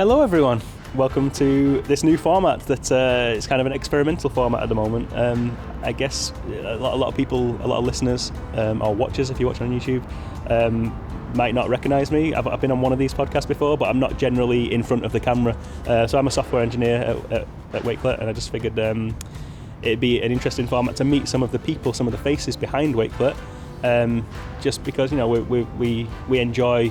Hello everyone, welcome to this new format that it's kind of an experimental format at the moment. I guess a lot of people, a lot of listeners or watchers if you're watching on YouTube might not recognise me. I've been on one of these podcasts before, but I'm not generally in front of the camera. So I'm a software engineer at Wakelet, and I just figured it'd be an interesting format to meet some of the people, some of the faces behind Wakelet, just because we enjoy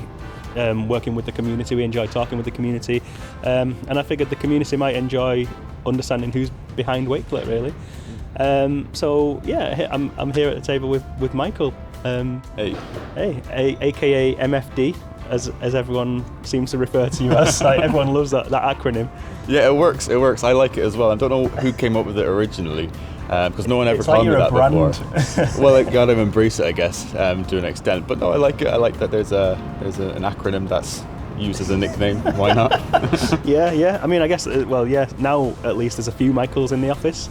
working with the community, we enjoy talking with the community, and I figured the community might enjoy understanding who's behind Wakelet, really. So yeah, I'm here at the table with Michael. Hey, aka MFD, as everyone seems to refer to you as. Like, everyone loves that acronym. Yeah, it works. I like it as well. I don't know who came up with it originally, because no one ever called me that before. Well, I gotta embrace it, I guess, to an extent. But no, I like it. I like that there's an acronym that's used as a nickname. Why not? Yeah. I mean, I guess. Now at least there's a few Michaels in the office.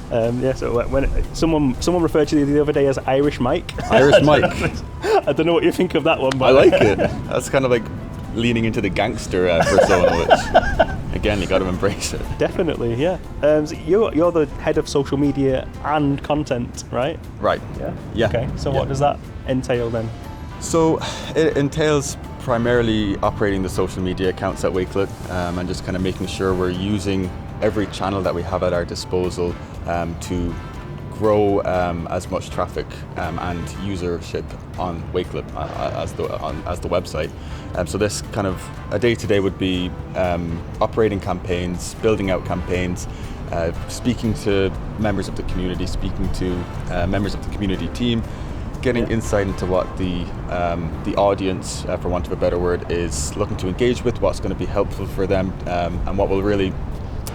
So when someone referred to you the other day as Irish Mike. Irish Mike. I don't know what you think of that one, but I like it. That's kind of like leaning into the gangster persona, which again, you got to embrace it. Definitely, yeah. So you're the head of social media and content, right? Right. Yeah. Okay. So what does that entail then? So it entails primarily operating the social media accounts at Wakelet, and just kind of making sure we're using every channel that we have at our disposal to grow as much traffic and usership on Wakelet as the website. So this kind of a day-to-day would be operating campaigns, building out campaigns, speaking to members of the community, speaking to members of the community team, getting insight into what the audience, for want of a better word, is looking to engage with, what's going to be helpful for them, and what will really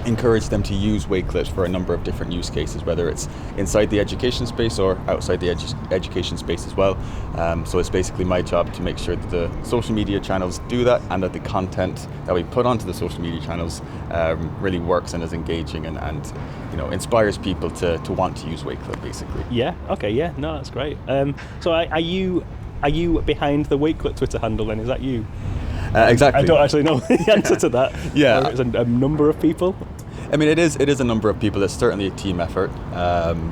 encourage them to use Wakelet for a number of different use cases, whether it's inside the education space or outside the education space as well. So it's basically my job to make sure that the social media channels do that, and that the content that we put onto the social media channels really works and is engaging and inspires people to want to use Wakelet, basically. Yeah. Okay. Yeah. No, that's great. So are you behind the Wakelet Twitter handle then? Is that you? Exactly. I don't actually know the answer to that. Yeah. It's a number of people. I mean, it is a number of people. It's certainly a team effort.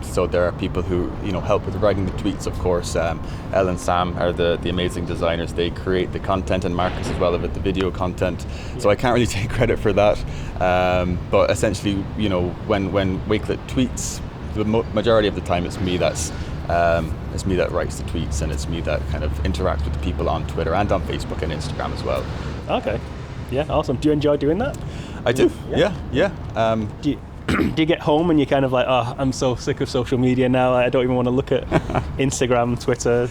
So there are people who help with writing the tweets, of course. Elle and Sam are the amazing designers. They create the content, and Marcus as well with the video content. Yeah. So I can't really take credit for that. But essentially, when Wakelet tweets, the majority of the time it's me that writes the tweets, and it's me that kind of interacts with the people on Twitter and on Facebook and Instagram as well. Okay. Yeah, awesome. Do you enjoy doing that? I do. Yeah. Do you get home and you're kind of like, oh, I'm so sick of social media now, I don't even want to look at Instagram, Twitter,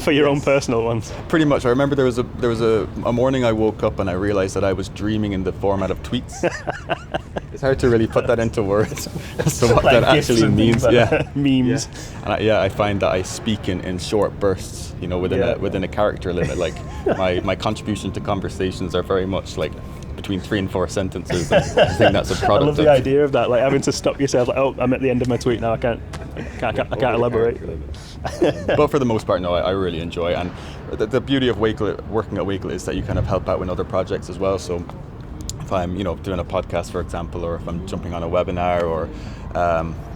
for your own personal ones? Pretty much. I remember there was a morning I woke up and I realized that I was dreaming in the format of tweets. It's hard to really put that into words as to what that actually means. Memes. Yeah. And I find that I speak in short bursts, within a character limit. Like my contribution to conversations are very much like between 3 and 4 sentences. I think that's a product. I love the idea of that, like having to stop yourself, like, oh, I'm at the end of my tweet now, I can't elaborate. But for the most part, no, I really enjoy it. And the beauty of working at Wakelet is that you kind of help out with other projects as well. So if I'm doing a podcast, for example, or if I'm jumping on a webinar or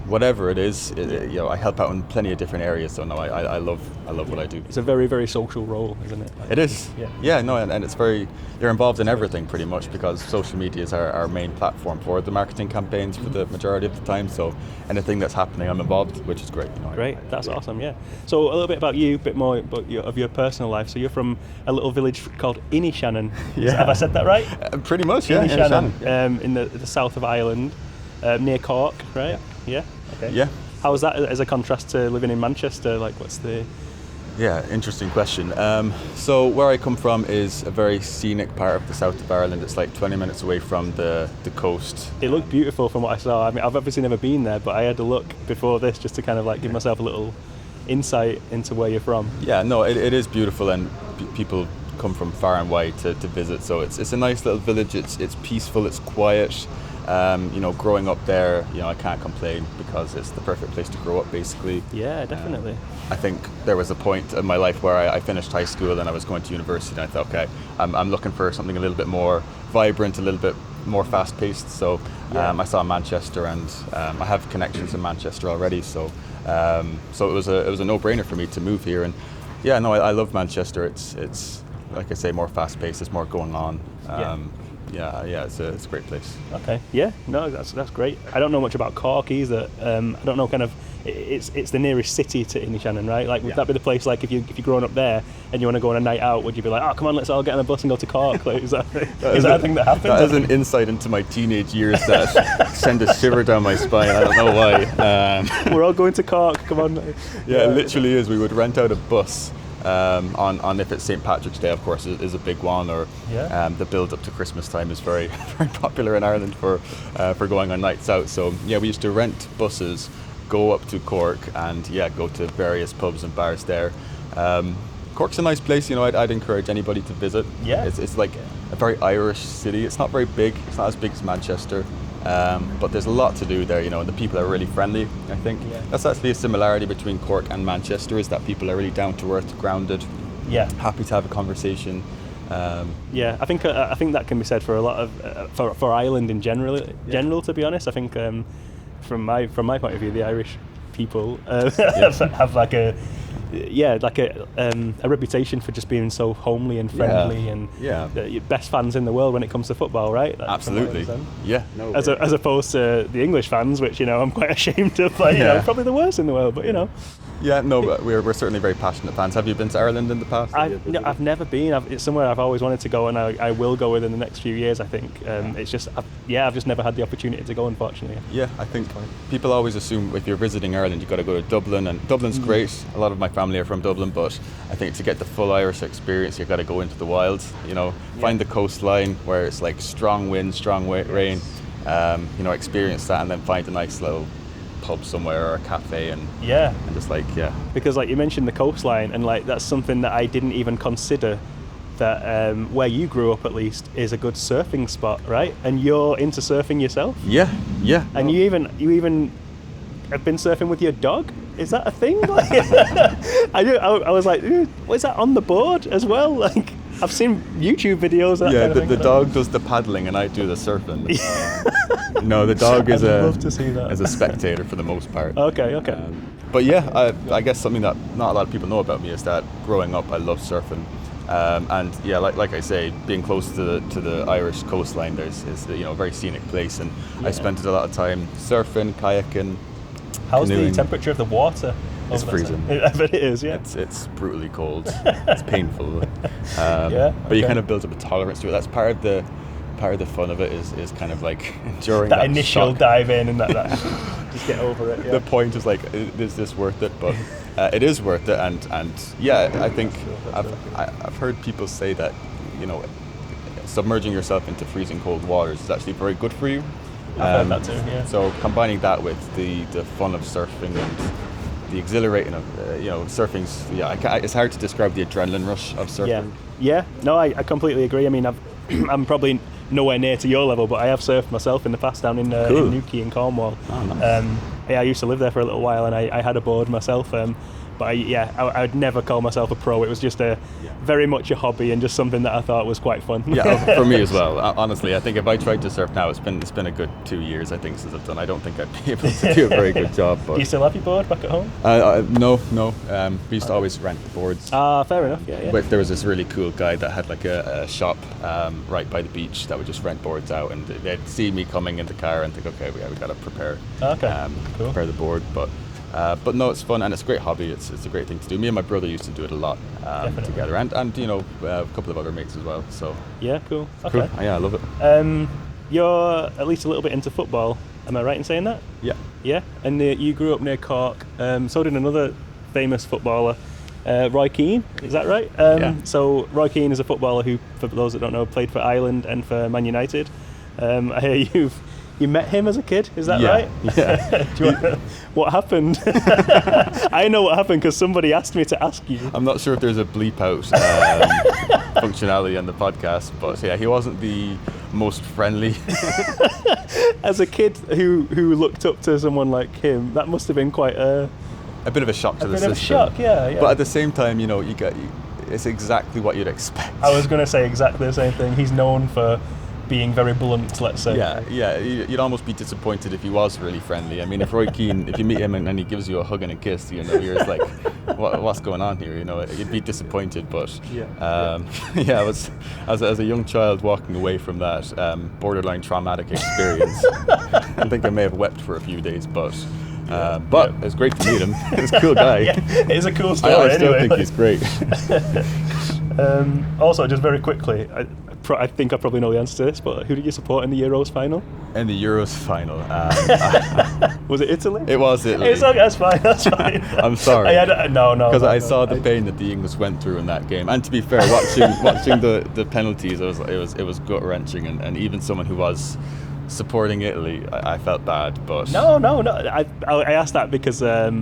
whatever it is, I help out in plenty of different areas. So no, I love what I do. It's a very, very social role, isn't it? It is. Yeah. And it's you're involved in everything pretty much, because social media is our main platform for the marketing campaigns for the majority of the time. So anything that's happening, I'm involved, which is great. Great, that's awesome. Yeah. So a little bit about you, a bit more about of your personal life. So you're from a little village called Inishannon. Yeah. Have I said that right? Pretty much. Yeah. Inishannon, in the south of Ireland, near Cork, right? Yeah. Okay. Yeah. How was that as a contrast to living in Manchester? Like, what's the... Yeah, interesting question. So where I come from is a very scenic part of the south of Ireland. It's like 20 minutes away from the coast. It looked beautiful from what I saw. I mean, I've obviously never been there, but I had a look before this just to kind of like give myself a little insight into where you're from. Yeah, no, it is beautiful, and people come from far and wide to visit. So it's a nice little village. It's peaceful, it's quiet. Growing up there, I can't complain because it's the perfect place to grow up, basically. Yeah, definitely. I think there was a point in my life where I finished high school and I was going to university, and I thought, okay, I'm looking for something a little bit more vibrant, a little bit more fast-paced. So I saw Manchester, and I have connections in Manchester already. So it was a no-brainer for me to move here. And I love Manchester. It's like I say, more fast-paced. There's more going on. It's a great place. Okay. Yeah. No, that's great. I don't know much about Cork either. I don't know kind of. It's the nearest city to Inishannon, right? Like, would that be the place? Like, if you're growing up there and you want to go on a night out, would you be like, oh, come on, let's all get on a bus and go to Cork? Like, is that a thing that happens? That is an insight into my teenage years that send a shiver down my spine. I don't know why. We're all going to Cork. Come on. Yeah, it literally is. We would rent out a bus. On if it's St. Patrick's Day, of course, is a big one, or the build up to Christmas time is very very popular in Ireland for going on nights out. So we used to rent buses, go up to Cork, and go to various pubs and bars there. Cork's a nice place, I'd encourage anybody to visit. It's like a very Irish city. It's not very big. It's not as big as Manchester. But there's a lot to do there, and the people are really friendly, I think. That's actually a similarity between Cork and Manchester, is that people are really down to earth, grounded, happy to have a conversation. I think that can be said for a lot of for Ireland in general. To be honest, I think from my point of view, the Irish people have like a reputation for just being so homely and friendly, and the best fans in the world when it comes to football, right? Absolutely. As opposed to the English fans, which I'm quite ashamed of, probably the worst in the world, but but we're certainly very passionate fans. Have you been to Ireland in the past? I've never been. It's somewhere I've always wanted to go, and I will go within the next few years, I think. It's just I've just never had the opportunity to go, unfortunately. I think people always assume if you're visiting Ireland, you've got to go to Dublin, and Dublin's great. A lot of my family are from Dublin, but I think to get the full Irish experience, you've got to go into the wilds, find the coastline where it's like strong wind, strong rain, experience that, and then find a nice little pub somewhere or a cafe, and just because like you mentioned the coastline, and like that's something that I didn't even consider, that where you grew up at least is a good surfing spot, right? And you're into surfing yourself? And you even have been surfing with your dog? Is that a thing? Like, I was like, was that on the board as well? Like, I've seen YouTube videos. The dog does the paddling and I do the surfing. No, the dog is a spectator for the most part. Okay. But I guess something that not a lot of people know about me is that growing up I loved surfing. Like I say, being close to the Irish coastline, is a very scenic place, and I spent a lot of time surfing, kayaking. How's canoeing. the temperature of the water? It's freezing. I bet it is, It's brutally cold. It's painful. But you kind of build up a tolerance to it. That's part of the fun of it is kind of like enduring that initial shock. dive in and that just get over it. The point is like, is this worth it? But it is worth it, and I think I've heard people say that submerging yourself into freezing cold waters is actually very good for you. I've heard that too. Yeah. So combining that with the fun of surfing and the exhilarating of surfing's it's hard to describe the adrenaline rush of surfing. No, I completely agree. I mean, I'm probably nowhere near to your level, but I have surfed myself in the past down in Newquay in Cornwall. Oh, nice. I used to live there for a little while, and I had a board myself. But I would never call myself a pro. It was just very much a hobby and just something that I thought was quite fun. For me as well. Honestly, I think if I tried to surf now, it's been a good 2 years, I think, since I've done. I don't think I'd be able to do a very good job. But do you still have your board back at home? No. We used to always rent the boards. Fair enough. Yeah. But there was this really cool guy that had like a shop right by the beach that would just rent boards out, and they'd see me coming in the car and think, okay, we got to prepare. Cool. Prepare the board, but no, it's fun and it's a great hobby. It's a great thing to do. Me and my brother used to do it a lot together, and a couple of other mates as well. So cool. Okay. Cool. I love it. You're at least a little bit into football. Am I right in saying that? Yeah. Yeah, and you grew up near Cork. So did another famous footballer, Roy Keane. Is that right? So Roy Keane is a footballer who, for those that don't know, played for Ireland and for Man United. I hear you met him as a kid, is that right? Yeah. What happened? I know what happened because somebody asked me to ask you. I'm not sure if there's a bleep out functionality on the podcast, but he wasn't the most friendly As a kid who looked up to someone like him, that must have been quite a bit of a shock to the system. A shock, yeah. But at the same time, you know, it's exactly what you'd expect. I was going to say exactly the same thing. He's known for being very blunt, let's say. Yeah. You'd almost be disappointed if he was really friendly. I mean, if Roy Keane, if you meet him and he gives you a hug and a kiss, you know, you're just like, what's going on here? You know, you'd be disappointed. But I was as a young child walking away from that borderline traumatic experience. I think I may have wept for a few days, but it's great to meet him. He's a cool guy. It is a cool story. I still think he's great. Also, just very quickly, I think I probably know the answer to this, but who did you support in the Euros final? In the Euros final, was it Italy? It was Italy. It's okay, that's fine. I'm sorry. No. Because I saw the pain that the English went through in that game, and to be fair, watching the penalties, it was gut wrenching, and even someone who was supporting Italy, I felt bad, but no. I asked that because I've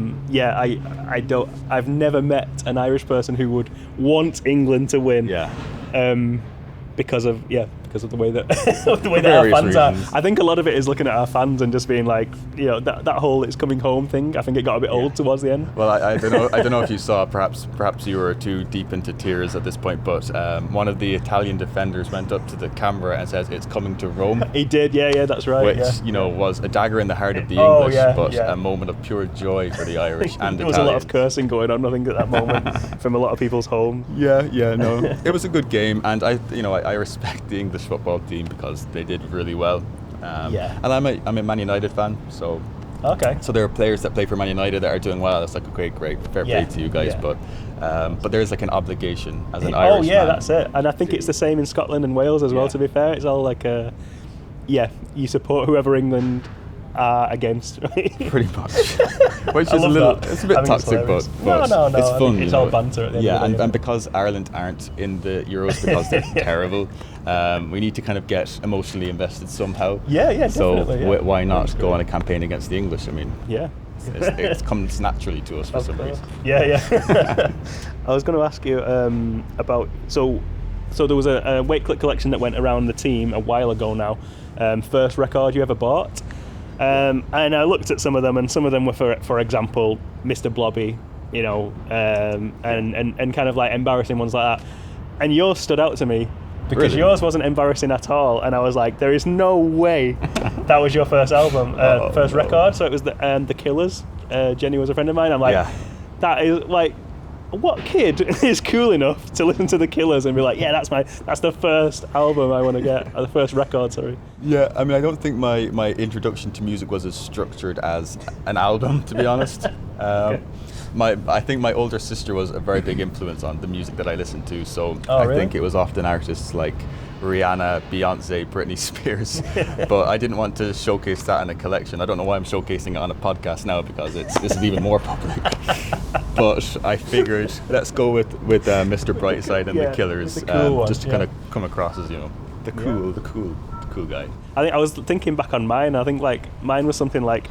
never met an Irish person who would want England to win. Yeah. Because of the way that our fans are. I think a lot of it is looking at our fans and just being like, you know, that whole "it's coming home" thing. I think it got a bit old towards the end. Well, I don't know if you saw. Perhaps you were too deep into tears at this point. But one of the Italian defenders went up to the camera and says, "It's coming to Rome." He did, yeah, that's right. Which was a dagger in the heart of the English, but a moment of pure joy for the Irish and there Italians. was a lot of cursing going on, I think, at that moment from a lot of people's home. Yeah, no, it was a good game, and I respect the English football team because they did really well. And I'm a Man United fan, so there are players that play for Man United that are doing well. It's like, okay, great, fair play to you guys, but there's like an obligation as an Irish man. That's it. And I think it's the same in Scotland and Wales as well. To be fair, it's all like you support whoever England are against, right? Pretty much. Which is it's a bit toxic, but no, it's fun. It's all banter at the end of the day. And because Ireland aren't in the Euros because they're terrible, we need to kind of get emotionally invested somehow. Yeah, definitely. So why not go on a campaign against the English? I mean, it comes naturally to us for some reason. Yeah. I was going to ask you about so there was a Wakelet collection that went around the team a while ago now. First record you ever bought. And I looked at some of them, and some of them were, for example, Mr. Blobby, you know, and kind of like embarrassing ones like that. And yours stood out to me because yours wasn't embarrassing at all. And I was like, there is no way that was your first album, first record. So it was the Killers. Jenny was a friend of mine. I'm like, that is like, what kid is cool enough to listen to the Killers and be like, yeah, that's the first album I want to get, or the first record, sorry. Yeah, I mean, I don't think my introduction to music was as structured as an album, to be honest. I think my older sister was a very big influence on the music that I listened to, so I think it was often artists like Rihanna, Beyonce, Britney Spears, but I didn't want to showcase that in a collection. I don't know why I'm showcasing it on a podcast now because this is even more public. But I figured let's go with Mr. Brightside and the Killers, the cool just to kind of come across as, you know, the cool guy. I think I was thinking back on mine. I think like mine was something like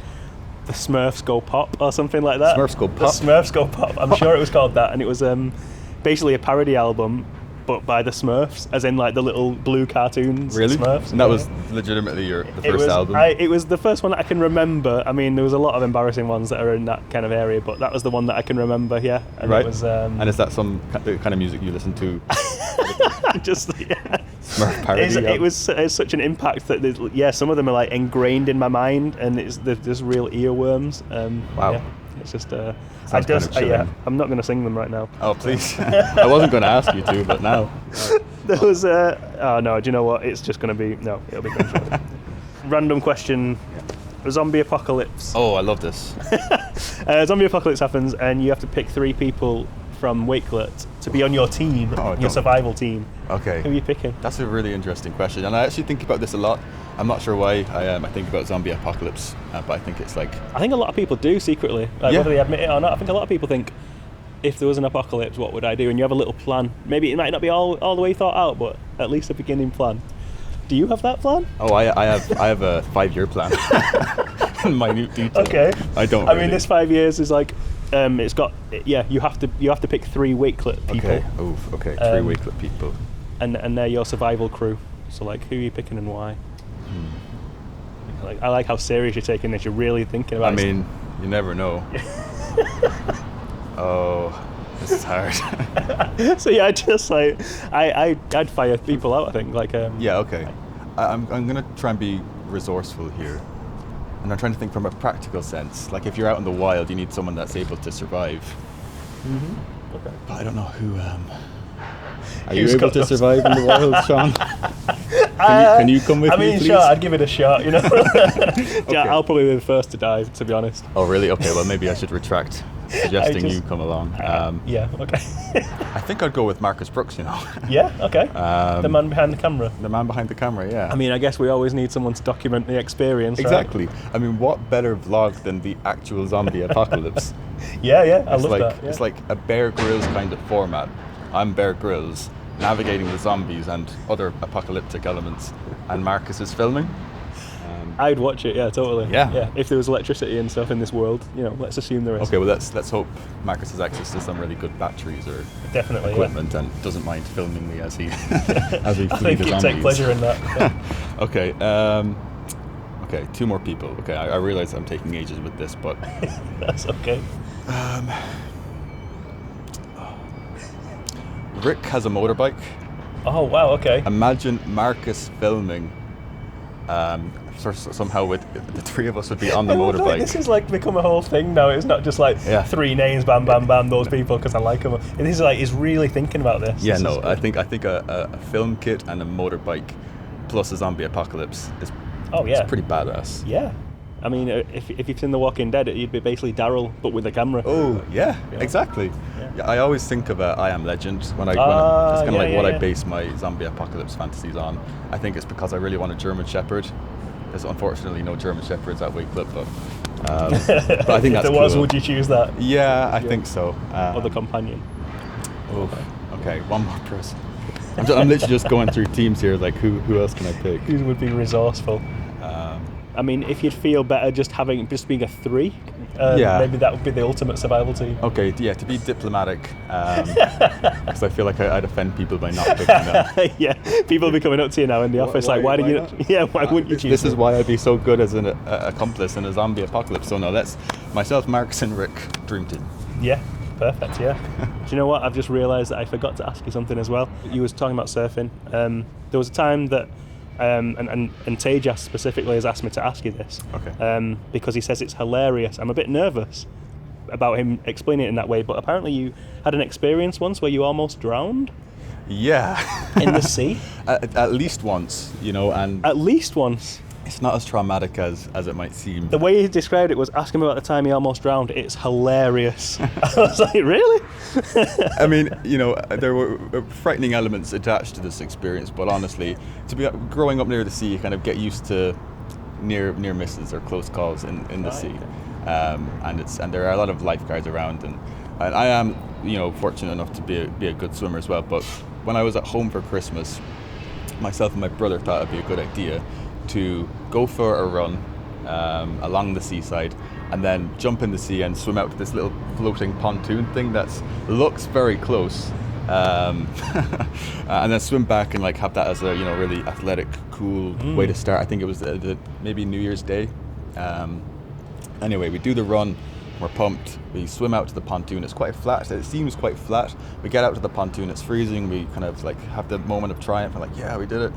the Smurfs Go Pop or something like that. Smurfs Go Pop. The Smurfs Go Pop. I'm sure it was called that, and it was basically a parody album, but by the Smurfs, as in like the little blue cartoons. Really? Smurfs. And that was legitimately the first album? It was the first one that I can remember. I mean, there was a lot of embarrassing ones that are in that kind of area, but that was the one that I can remember, yeah. And right. It was, and is that some kind of music you listen to? Smurf parody? It was such an impact that, some of them are like ingrained in my mind, and they're just real earworms. Wow. Yeah, it's just... I'm not going to sing them right now. Oh, please. I wasn't going to ask you to, but now. There was oh no, do you know what? It's just going to be, it'll be good. Random question. Zombie apocalypse. Oh, I love this. Zombie apocalypse happens and you have to pick 3 people from Wakelet to be on your team, your survival team. Okay. Who are you picking? That's a really interesting question, and I actually think about this a lot. I'm not sure why I think about zombie apocalypse, but I think it's like... I think a lot of people do secretly, whether they admit it or not. I think a lot of people think, if there was an apocalypse, what would I do? And you have a little plan. Maybe it might not be all the way thought out, but at least a beginning plan. Do you have that plan? Oh, I have a 5-year plan. Minute detail. Okay. I don't. I mean, this 5 years is like, it's got. Yeah, you have to pick 3 Wakelet people. Okay. Oh, okay. 3 Wakelet people. And they're your survival crew. So like, who are you picking and why? Like, I like how serious you're taking this. You're really thinking about it. I mean, you never know. Oh, this is hard. So yeah, just like I'd fire people out. I think like Yeah, okay. I'm gonna try and be resourceful here, and I'm trying to think from a practical sense. Like if you're out in the wild, you need someone that's able to survive. Mm-hmm. Okay. But I don't know who. Are Who's you able got to those? survive in the wild, Sean? Can you come with I me, mean, please? sure, I'd give it a shot. You know. Okay. Yeah, I'll probably be the first to dive. To be honest. Oh, really? Okay. Well, maybe I should retract suggesting just- you come along. Yeah. Okay. I think I'd go with Marcus Brooks. You know, Yeah. Okay. The man behind the camera. the man behind the camera. Yeah. I mean, I guess we always need someone to document the experience. Right? exactly. I mean, what better vlog than the actual zombie apocalypse? Yeah. Yeah. I It's love like that. Yeah. it's like a Bear Grylls kind of format. I'm Bear Grylls navigating the zombies and other apocalyptic elements, and Marcus is filming. I'd watch it. Yeah. Totally. Yeah. Yeah. If there was electricity and stuff in this world, you know, let's assume there is. Okay, well let's hope Marcus has access to some really good batteries or Definitely. Yeah. equipment and doesn't mind filming me as he as we I flee think the he'd zombies. take pleasure in that. Yeah. Okay. Okay, 2 more people. Okay, I realize I'm taking ages with this, but That's okay. Rick has a motorbike. Oh wow. Okay. Imagine Marcus filming. Somehow with the 3 of us would be on the I love that. motorbike. This is like become a whole thing now. It's not just like Yeah. 3 names, bam, bam, bam, those people because I like them. And this is like he's really thinking about this. Yeah, This no, is I good. think a film kit and a motorbike plus a zombie apocalypse is Oh yeah. it's pretty badass. Yeah. I mean, if you've seen The Walking Dead, you'd be basically Daryl, but with a camera. Oh yeah, Yeah. exactly. Yeah. Yeah, I always think of I Am Legend when I Ah, it's kind of yeah, like yeah, what yeah. I base my zombie apocalypse fantasies on. I think it's because I really want a German Shepherd. There's unfortunately no German Shepherds at Wakelet, but I think If that's there was, cool. would you choose that? Yeah, I think so. Or the companion? Oof. Okay, one more person. I'm literally just going through teams here. Like, who else can I pick? Who would be resourceful? I mean, if you'd feel better just being a 3, Yeah. maybe that would be the ultimate survival team. Okay, yeah, to be diplomatic, because I feel like I'd offend people by not picking them. Yeah, people will be coming up to you now in the office like, why did you? not? Yeah, why wouldn't you choose? This is me? why I'd be so good as an accomplice in a zombie apocalypse. So no, let's myself, Marcus, and Rick, dream team. Yeah, perfect. Yeah. Do you know what? I've just realised that I forgot to ask you something as well. You was talking about surfing. There was a time that, and Tejas specifically has asked me to ask you this. Okay. Because he says it's hilarious. I'm a bit nervous about him explaining it in that way, but apparently you had an experience once where you almost drowned Yeah. in the sea. At least once, you know, and At least once. it's not as traumatic as it might seem. The way he described it was, ask him about the time he almost drowned. It's hilarious. I was like, really? I mean, you know, there were frightening elements attached to this experience, but honestly, to be growing up near the sea, you kind of get used to near misses or close calls in the sea, and there are a lot of lifeguards around, and I am, you know, fortunate enough to be a good swimmer as well. But when I was at home for Christmas, myself and my brother thought it'd be a good idea to go for a run along the seaside and then jump in the sea and swim out to this little floating pontoon thing that looks very close, and then swim back and like have that as a, you know, really athletic, cool way to start. I think it was maybe New Year's Day. Anyway, we do the run. We're pumped. We swim out to the pontoon. It's quite flat. It seems quite flat. We get out to the pontoon. It's freezing. We kind of like have the moment of triumph. We're like, yeah, we did it.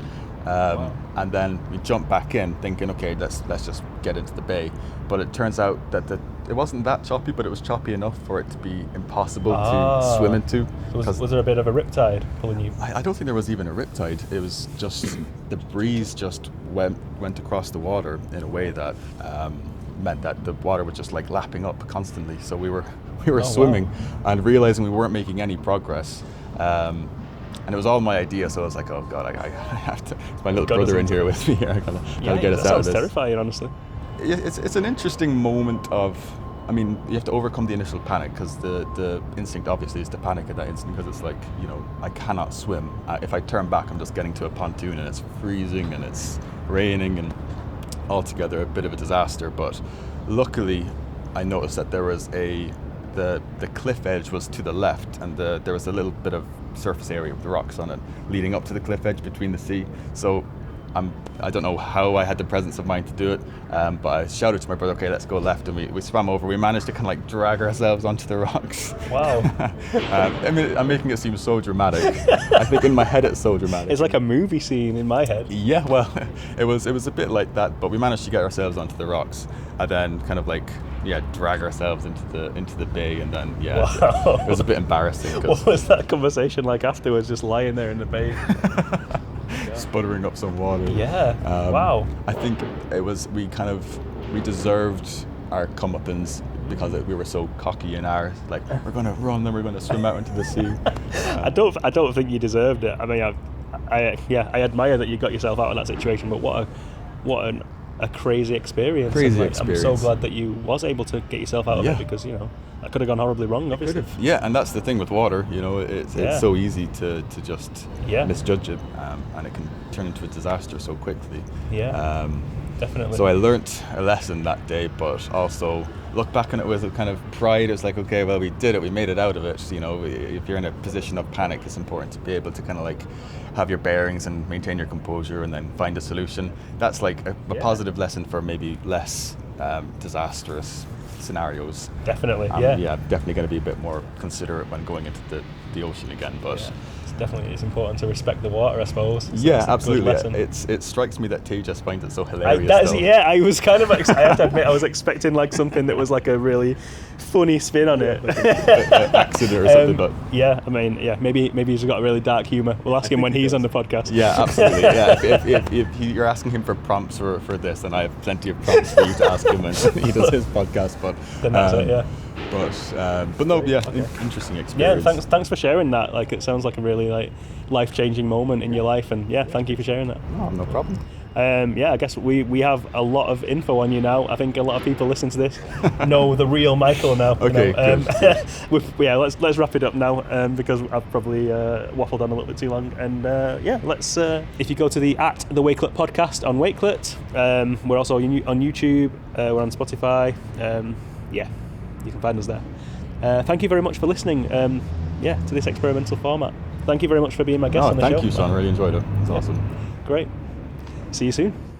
And then we jump back in, thinking, okay, let's just get into the bay. But it turns out that it wasn't that choppy, but it was choppy enough for it to be impossible to swim into. So was there a bit of a riptide pulling you? I don't think there was even a riptide. It was just the breeze just went across the water in a way that meant that the water was just like lapping up constantly. So we were swimming and realizing we weren't making any progress. And it was all my idea, so I was like, oh god, I have to. It's my little brother in here with me. I gotta get us out of this. That sounds terrifying, honestly. It's an interesting moment of. I mean, you have to overcome the initial panic, because the instinct obviously is to panic at that instant, because it's like, you know, I cannot swim. If I turn back, I'm just getting to a pontoon and it's freezing and it's raining and altogether a bit of a disaster. But luckily, I noticed that there was the cliff edge was to the left, and there was a little bit of surface area with the rocks on it leading up to the cliff edge between the sea. So I don't know how I had the presence of mind to do it, but I shouted to my brother, okay, let's go left, and we swam over. We managed to kind of like drag ourselves onto the rocks. Wow. I mean, I'm making it seem so dramatic. I think in my head it's so dramatic. It's like a movie scene in my head. Yeah, well, it was a bit like that, but we managed to get ourselves onto the rocks, and then kind of like drag ourselves into the bay, and then Wow. it was a bit embarrassing. What was that conversation like afterwards, just lying there in the bay? Sputtering up some water. Yeah. Wow. I think it was we deserved our comeuppance because we were so cocky in our like we're gonna run and we're gonna swim out into the sea. I don't think you deserved it. I mean, I admire that you got yourself out of that situation, but what a crazy experience. Crazy and, experience. I'm so glad that you was able to get yourself out of it, because that could have gone horribly wrong, obviously. Yeah, and that's the thing with water. It's so easy to just misjudge it, and it can turn into a disaster so quickly. Yeah. Definitely. So I learnt a lesson that day, but also look back on it with a kind of pride. It was like, okay, well, we did it, we made it out of it. If you're in a position of panic, it's important to be able to kind of like have your bearings and maintain your composure and then find a solution. That's like a positive lesson for maybe less disastrous scenarios. Definitely, definitely going to be a bit more considerate when going into the ocean again, but it's important to respect the water, I suppose. Absolutely. It strikes me that Tay just finds it so hilarious. I was kind of I have to admit, I was expecting like something that was like a really funny spin on it, like an accident or something. But maybe he's got a really dark humour. We'll ask him when he's on the podcast. Yeah, absolutely. If you're asking him for prompts for this, then I have plenty of prompts for you to ask him when he does his podcast. But then that's it. Yeah. But no, interesting experience. Yeah, thanks for sharing that. Like, it sounds like a really like life-changing moment in your life, and thank you for sharing that. No problem. I guess we have a lot of info on you now. I think a lot of people listening to this know the real Michael now. Okay, good. Let's wrap it up now, because I've probably waffled on a little bit too long. And let's. If you go to the Wakelet podcast on Wakelet, we're also on YouTube. We're on Spotify. You can find us there. Thank you very much for listening. To this experimental format. Thank you very much for being my guest on the show. Thank you, son. Really enjoyed it. It's awesome. Great. See you soon.